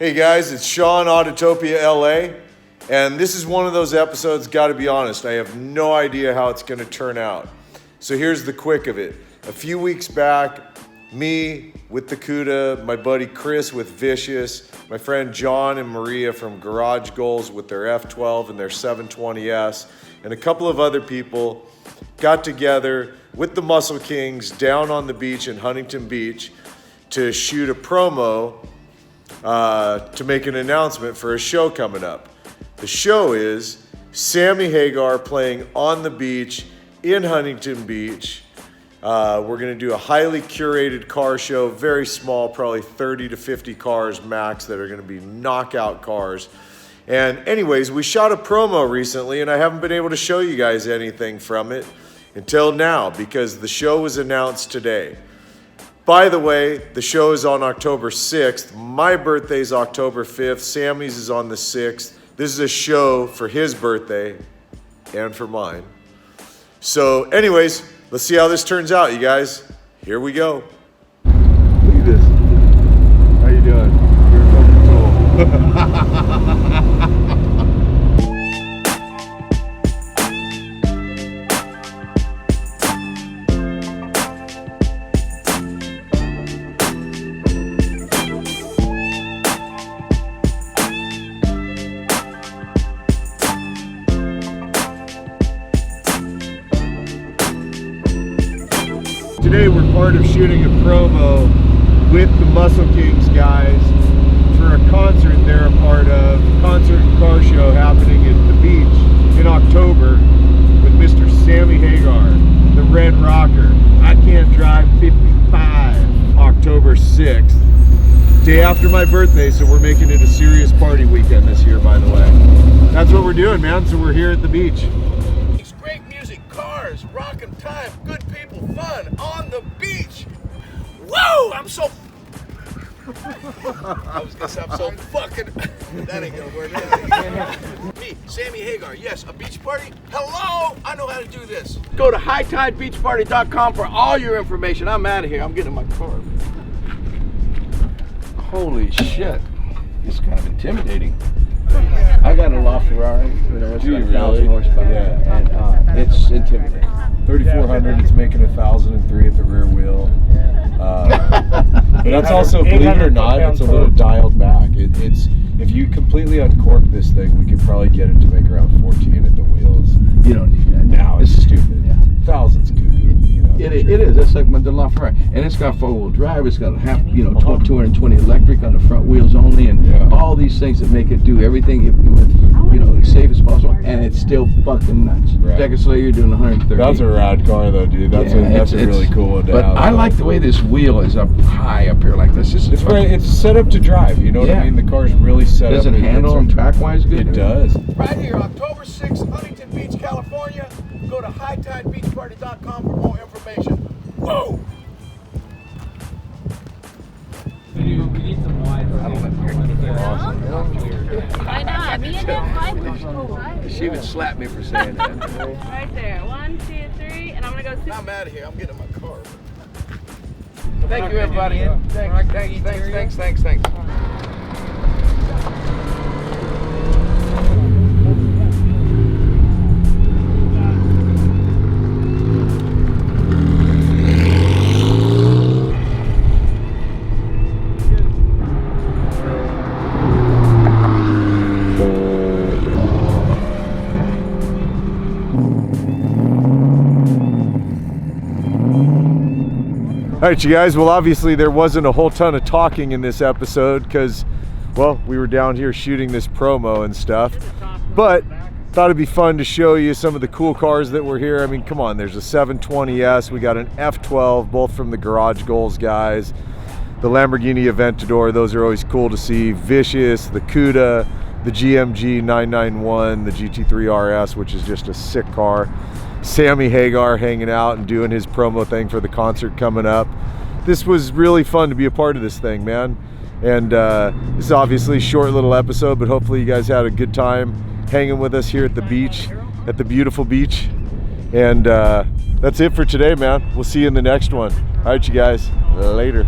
Hey guys, it's Sean, Autotopia LA, and this is one of those episodes, gotta be honest, I have no idea how it's gonna turn out. So here's the quick of it. A few weeks back, me with the CUDA, my buddy Chris with Vicious, my friend John and Maria from Garage Goals with their F12 and their 720S, and a couple of other people got together with the MuscleKingz down on the beach in Huntington Beach to shoot a promo to make an announcement for a show coming up. The show is Sammy Hagar playing on the beach in Huntington Beach. We're gonna do a highly curated car show, very small, probably 30 to 50 cars max that are gonna be knockout cars. And anyways, we shot a promo recently and I haven't been able to show you guys anything from it until now because the show was announced today. By the way, the show is on October 6th. My birthday's October 5th. Sammy's is on the 6th. This is a show for his birthday and for mine. So anyways, let's see how this turns out, you guys. Here we go. Look at this. How you doing? You're fucking cool. Today we're part of shooting a promo with the MuscleKingz guys for a concert they're a part of, concert and car show happening at the beach in October with Mr. Sammy Hagar, the Red Rocker. I Can't Drive 55, October 6th. Day after my birthday, so we're making it a serious party weekend this year, by the way. That's what we're doing, man, so we're here at the beach. Great music, cars, rockin' time, good people, fun, on the beach. Whoa, I'm so... I was gonna say I'm so fucking... That ain't gonna work, is it? Me, Sammy Hagar, yes, a beach party? Hello, I know how to do this. Go to HightideBeachParty.com for all your information. I'm out of here, I'm getting in my car. Holy shit, it's kind of intimidating. I got a loft Ferrari, you know, it's got 1,000 horsepower, yeah, and it's intimidating. 3,400, it's making 1,003 at the rear wheel. But that's also, believe it or not, it's a little dialed back. It's if you completely uncork this thing, we could probably get it to make around 14 at the wheels. You don't need that. No, it's stupid. Yeah. 1,000's good. You know, it is. That's like the LaFerrari, and it's got four-wheel drive. It's got a half, 220 electric on the front wheels only, and all these things that make it do everything with, as safe as possible, and it's still fucking nuts. Right. Seconds later, you're doing 130. That's a rad car, though, dude. That's a really cool one to have. But I like the way this wheel is up high up here like this. It's set up to drive. You know what I mean? The car's really set up. Does it handle and track-wise good? It does. Right here, October 6th, Huntington Beach, California. Go to HightideBeachParty.com for more information. Whoa! Why not? Me and them five was cool, right? She would slap me for saying that. Right there. 1, 2, 3, and I'm gonna go 6. I'm out of here. I'm getting in my car. Thank you, everybody. Thanks. All right, you guys, well, obviously there wasn't a whole ton of talking in this episode because, well, we were down here shooting this promo and stuff, but thought it'd be fun to show you some of the cool cars that were here. I mean, come on, there's a 720S, we got an F12, both from the Garage Goals guys, the Lamborghini Aventador, those are always cool to see, Vicious, the CUDA, the GMG 991, the GT3 RS, which is just a sick car. Sammy Hagar hanging out and doing his promo thing for the concert coming up. This was really fun to be a part of this thing, man. And this is obviously a short little episode, but hopefully you guys had a good time hanging with us here at the beach, at the beautiful beach. And that's it for today, man. We'll see you in the next one. All right, you guys, later.